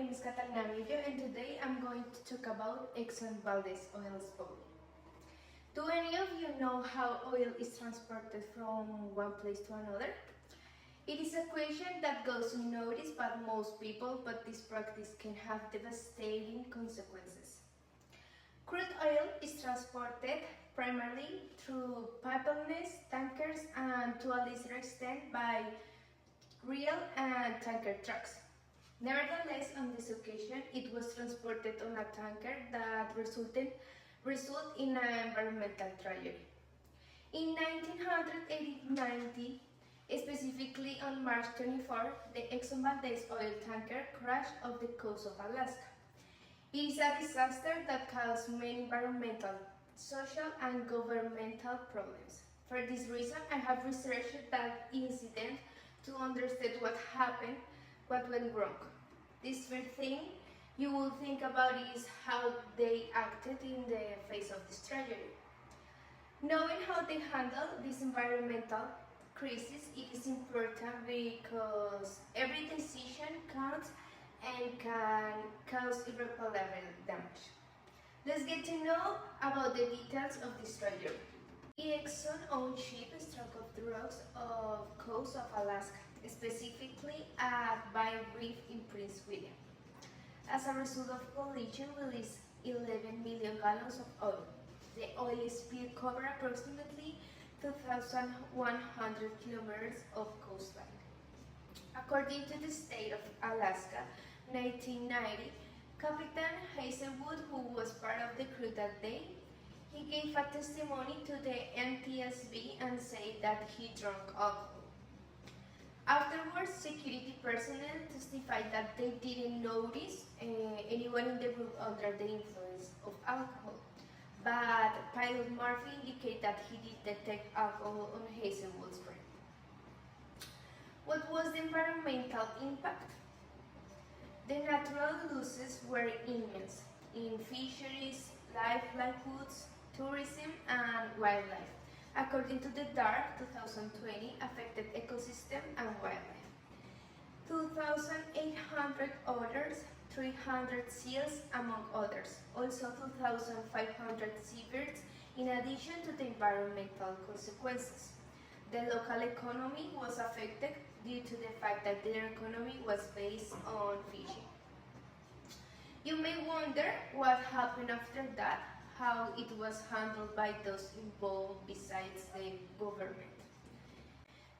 name is Catalina Millo, and today I'm going to talk about EXXON VALDEZ oil spill. Do any of you know how oil is transported from one place to another? It is a question that goes unnoticed by most people, but this practice can have devastating consequences. Crude oil is transported primarily through pipelines, tankers, and to a lesser extent by rail and tanker trucks. Nevertheless, on this occasion, it was transported on a tanker that resulted in an environmental tragedy. In 1990, specifically on March 24, the EXXON VALDEZ oil tanker crashed off the coast of Alaska. It is a disaster that caused many environmental, social, and governmental problems. For this reason, I have researched that incident to understand what happened, what went wrong. This first thing you will think about is how they acted in the face of this tragedy. Knowing how they handle this environmental crisis, it is important because every decision counts and can cause irreparable damage. Let's get to know about the details of this tragedy. EXXON owned ship struck off the rocks of coast of Alaska, specifically at Bay Reef in Prince William. As a result of collision, released 11 million gallons of oil. The oil spill covered approximately 2,100 kilometers of coastline. According to the state of Alaska, 1990, Captain Hazelwood, who was part of the crew that day, he gave a testimony to the NTSB and said that he drank alcohol. Afterwards, security personnel testified that they didn't notice anyone in the group under the influence of alcohol, but Pilot Murphy indicated that he did detect alcohol on Hazelwood's breath. What was the environmental impact? The natural losses were immense in fisheries, livelihoods, tourism, and wildlife. According to the DART 2020, affected ecosystem and wildlife. 2,800 otters, 300 seals, among others. Also 2,500 seabirds, in addition to the environmental consequences. The local economy was affected due to the fact that their economy was based on fishing. You may wonder what happened after that, how it was handled by those involved besides the government.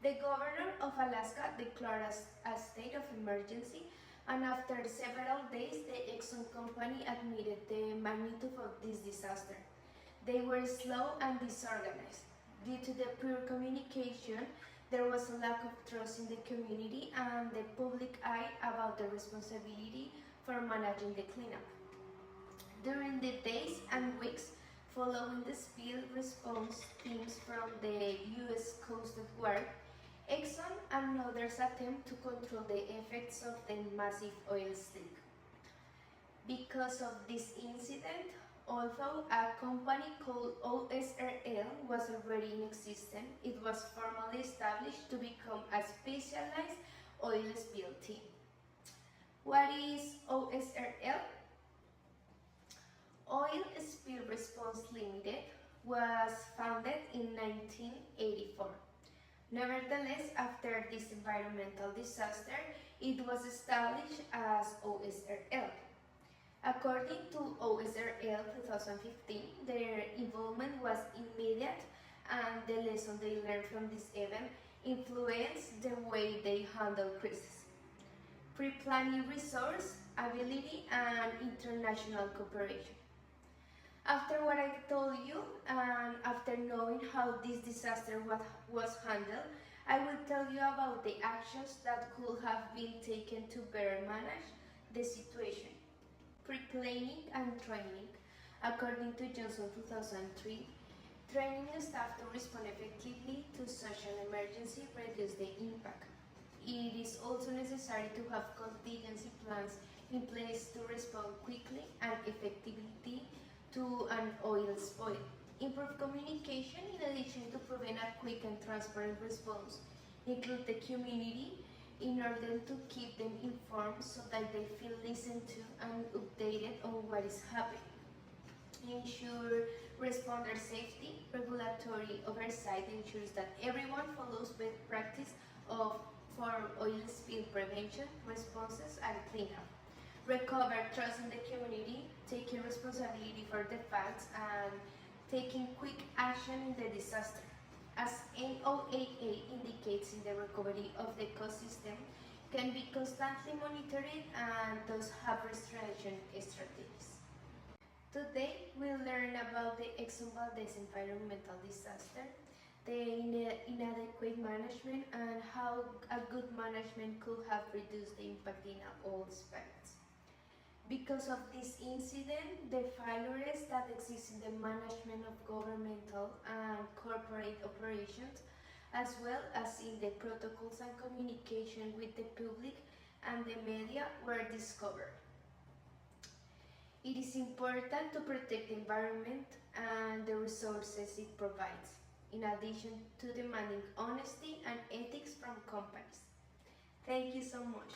The governor of Alaska declared a state of emergency, and after several days, the EXXON company admitted the magnitude of this disaster. They were slow and disorganized. Due to the poor communication, there was a lack of trust in the community and the public eye about the responsibility for managing the cleanup. During the days and weeks following the spill, response teams from the U.S. Coast Guard, EXXON, and others attempt to control the effects of the massive oil spill. Because of this incident, although a company called OSRL was already in existence, it was formally established to become a specialized oil spill team. What is OSRL? Oil Spill Response Limited was founded in 1984. Nevertheless, after this environmental disaster, it was established as OSRL. According to OSRL 2015, their involvement was immediate, and the lesson they learned from this event influenced the way they handle crises. Pre-planning resource, ability, and international cooperation. After what I told you, and after knowing how this disaster was handled, I will tell you about the actions that could have been taken to better manage the situation. Pre-planning and training. According to Johnson 2003, training staff to respond effectively to such an emergency reduces the impact. It is also necessary to have contingency plans in place to respond quickly and effectively to an oil spill. Improve communication in addition to prevent a quick and transparent response. Include the community in order to keep them informed so that they feel listened to and updated on what is happening. Ensure responder safety. Regulatory oversight ensures that everyone follows best practice for oil spill prevention, responses, and cleanup. Recover trust in the community, taking responsibility for the facts, and taking quick action in the disaster. As NOAA indicates in the recovery of the ecosystem, can be constantly monitored and thus have restoration strategies. Today we'll learn about the EXXON VALDEZ environmental disaster, the inadequate management, and how a good management could have reduced the impact in all aspects. Because of this incident, the failures that exist in the management of governmental and corporate operations, as well as in the protocols and communication with the public and the media, were discovered. It is important to protect the environment and the resources it provides, in addition to demanding honesty and ethics from companies. Thank you so much.